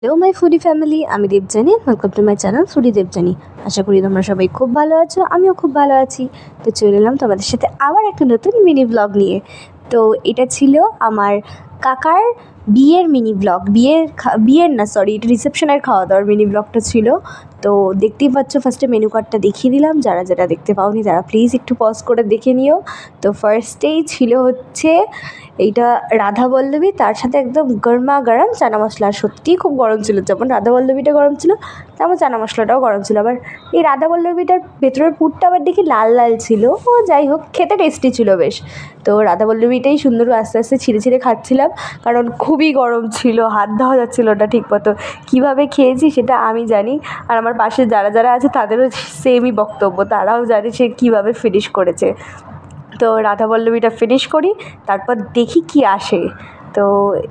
Hello my foodie family, আমি Debjani. Welcome to my channel foodie Debjani. আশা করি তোমরা সবাই খুব ভালো আছো, আমিও খুব ভালো আছি। তো চলে এলাম তোমাদের সাথে আবার একটা নতুন মিনি ব্লগ নিয়ে। তো এটা ছিল আমার কাকার বিয়ের মিনি ব্লগ, বিয়ের না সরি, এটা রিসেপশনের খাওয়া দাওয়ার মিনি ব্লগটা ছিল। তো দেখতেই পাচ্ছ, ফার্স্টে মেনু কার্ডটা দেখিয়ে দিলাম, যারা যারা দেখতে পাওনি তারা প্লিজ একটু পজ করে দেখে নিও। তো ফার্স্টেই ছিল হচ্ছে এইটা রাধাবল্লভী, তার সাথে একদম গরমা গরম চানা মশলা। সত্যিই খুব গরম ছিল, যেমন রাধাবল্লভীটা গরম ছিল তেমন চানা মশলাটাও গরম ছিল। আবার এই রাধাবল্লভীটার ভেতরের পুরটা আবার দেখি লাল লাল ছিল। ও যাই হোক, খেতে টেস্টি ছিল বেশ। তো রাধাবল্লভীটাই সুন্দর আস্তে আস্তে ছিঁড়ে ছিঁড়ে খাচ্ছিলাম, কারণ খুবই গরম ছিল, হাত দেওয়া যাচ্ছিল না ঠিক মতো। কীভাবে খেয়েছি সেটা আমি জানি, আর আমার পাশে যারা যারা আছে তাদেরও সেমই বক্তব্য, তারাও জানে সে কীভাবে ফিনিশ করেছে। তো রাধাবল্লভীটা ফিনিশ করি, তারপর দেখি কি আসে। তো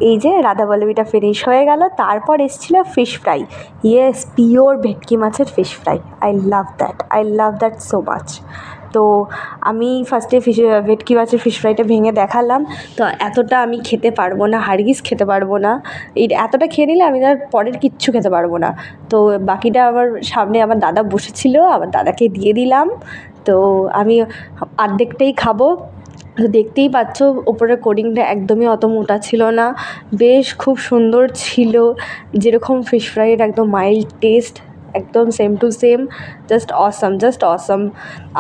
এই যে রাধাবল্লভীটা ফিনিশ হয়ে গেল, তারপর এসেছিলো ফিশ ফ্রাই। ইয়েস, পিওর ভেটকি মাছের fish fry. I love that so much. তো আমি ফার্স্টে ভেটকি মাছের ফিশ ফ্রাইটা ভেঙে দেখালাম। তো এতটা আমি খেতে পারবো না, হারগিজ খেতে পারবো না। এই এতটা খেয়ে নিলে আমি আর পরের কিচ্ছু খেতে পারবো না। তো বাকিটা আমার সামনে আমার দাদা বসেছিল, আমার দাদাকে দিয়ে দিলাম। তো আমি অর্ধেকটাই খাবো। তো দেখতেই পাচ্ছ, ওপরের কোটিংটা একদমই অত মোটা ছিল না, বেশ খুব সুন্দর ছিল। যেরকম ফিশ ফ্রাইয়ের একদম মাইল্ড টেস্ট, একদম same to same, just awesome.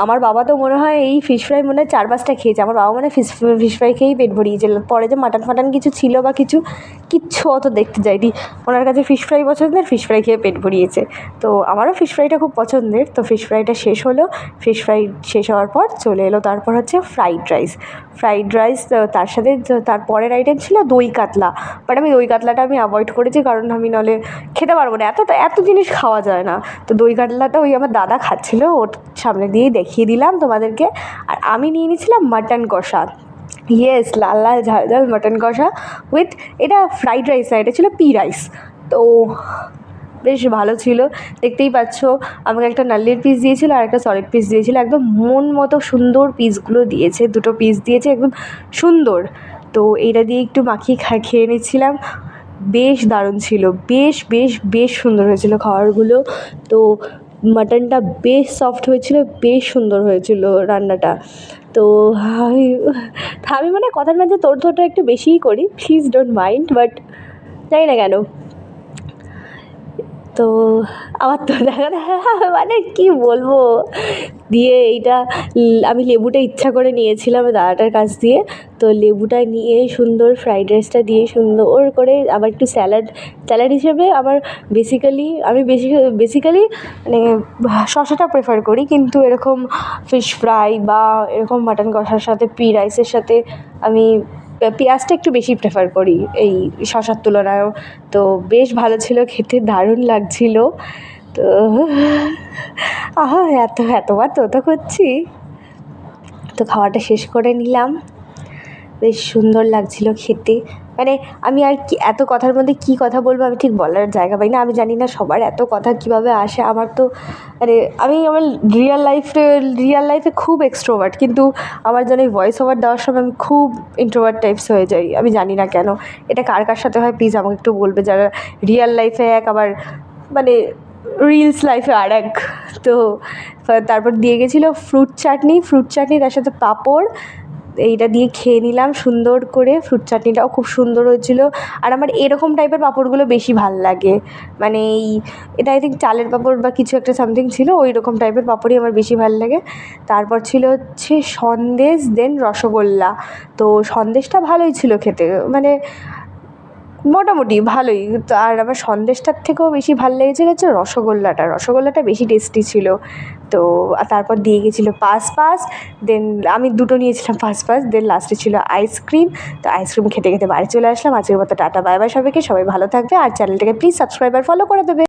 আমার বাবা তো মনে হয় এই ফিশ ফ্রাই মনে হয় 4-5টা খেয়েছে। আমার বাবা মানে ফিশ ফ্রাই খেয়েই পেট ভরিয়েছিল, পরে যে মাটন ফাটন কিছু ছিল বা কিচ্ছু অত দেখতে যায়নি। ওনার কাছে ফিশ ফ্রাই পছন্দের, ফিশ ফ্রাই খেয়ে পেট ভরিয়েছে। তো আমারও ফিশ ফ্রাইটা খুব পছন্দের। তো ফিশ ফ্রাইটা শেষ হলো, ফিশ ফ্রাই শেষ হওয়ার পর চলে এলো তারপর হচ্ছে ফ্রাইড রাইস। তার সাথে তার পরের আইটেম ছিল দই কাতলা। বাট আমি দই কাতলাটা অ্যাভয়েড করেছি, কারণ আমি নাহলে খেতে পারবো না, এত জিনিস খাওয়া যায় না। তো দই কাতলাটা ওই আমার দাদা খাচ্ছিল, ওর সামনে দিয়েই দেখিয়ে দিলাম তোমাদেরকে। আর আমি নিয়ে নিয়েছিলাম মাটন কষা। ইয়েস, লাল লাল ঝাল ঝাল মাটন কষা উইথ, এটা ফ্রাইড রাইস না, এটা ছিল পি রাইস। তো বেশ ভালো ছিল। দেখতেই পাচ্ছ, আমাকে একটা নাল্লির পিস দিয়েছিল আর একটা সলিড পিস দিয়েছিল, একদম মন মতো সুন্দর পিসগুলো দিয়েছে, দুটো পিস দিয়েছে একদম সুন্দর। তো এইটা দিয়ে একটু মাখিয়ে খেয়ে নিচ্ছিলাম, বেশ দারুণ ছিল, বেশ সুন্দর হয়েছিল খাবারগুলো। তো মাটনটা বেশ সফট হয়েছিল, বেশ সুন্দর হয়েছিল রান্নাটা। তো আমি মানে কথার মাঝে তোড়জোড়টা একটু বেশিই করি, প্লিজ ডোন্ট মাইন্ড, বাট জানি না কেন। তো আমার তো দেখা মানে কী বলবো, দিয়ে এইটা আমি লেবুটা ইচ্ছা করে নিয়েছিলাম দাদাটার কাছ দিয়ে। তো লেবুটা নিয়ে সুন্দর ফ্রাইড রাইসটা দিয়ে সুন্দর করে আবার একটু স্যালাড হিসেবে আমার বেসিক্যালি মানে শসাটা প্রেফার করি, কিন্তু এরকম ফিশ ফ্রাই বা এরকম মাটন কষার সাথে পি রাইসের সাথে আমি পেঁয়াজটা একটু বেশি প্রেফার করি এই শসার তুলনায়ও। তো বেশ ভালো ছিল খেতে, দারুণ লাগছিল। তো এতবার তো করছি। তো খাওয়াটা শেষ করে নিলাম, বেশ সুন্দর লাগছিল খেতে। মানে আমি আর কি এত কথার মধ্যে কী কথা বলবো আমি ঠিক বলার জায়গা পাই না। আমি জানি না সবার এত কথা কীভাবে আসে। আমার তো আমি আমার রিয়েল লাইফে খুব এক্সট্রোভার্ট, কিন্তু আমার যেন এই ভয়েস ওভার দেওয়ার সময় আমি খুব ইন্ট্রোভার্ট টাইপস হয়ে যাই। আমি জানি না কেন, এটা কার সাথে হয় প্লিজ আমাকে একটু বলবে, যারা রিয়েল লাইফে এক আবার মানে রিলস লাইফে আর এক। তো তারপর দিয়ে গেছিলো ফ্রুট চাটনি, তার সাথে পাঁপড়। এইটা দিয়ে খেয়ে নিলাম সুন্দর করে। ফ্রুট চাটনিটাও খুব সুন্দর হয়েছিল। আর আমার এরকম টাইপের পাঁপড়গুলো বেশি ভাল লাগে, মানে এটা আই থিঙ্ক চালের পাঁপড় বা কিছু একটা সামথিং ছিল, ওই রকম টাইপের পাঁপড়ই আমার বেশি ভাল লাগে। তারপর ছিল হচ্ছে সন্দেশ, দেন রসগোল্লা। তো সন্দেশটা ভালোই ছিল খেতে, মানে মোটামুটি ভালোই। তো আর আমার সন্দেশটার থেকেও বেশি ভাল লেগেছিলো হচ্ছে রসগোল্লাটা বেশি টেস্টি ছিল। তো তারপর দিয়ে গেছিলো পাস, দেন আমি দুটো নিয়েছিলাম পাস, দেন লাস্টে ছিল আইসক্রিম। তো আইসক্রিম খেতে খেতে বাড়ি চলে আসলাম। আজকের মতো টাটা বাই বাই সবাইকে, সবাই ভালো থাকবে, আর চ্যানেলটাকে প্লিজ সাবস্ক্রাইব আর ফলো করে দেবে।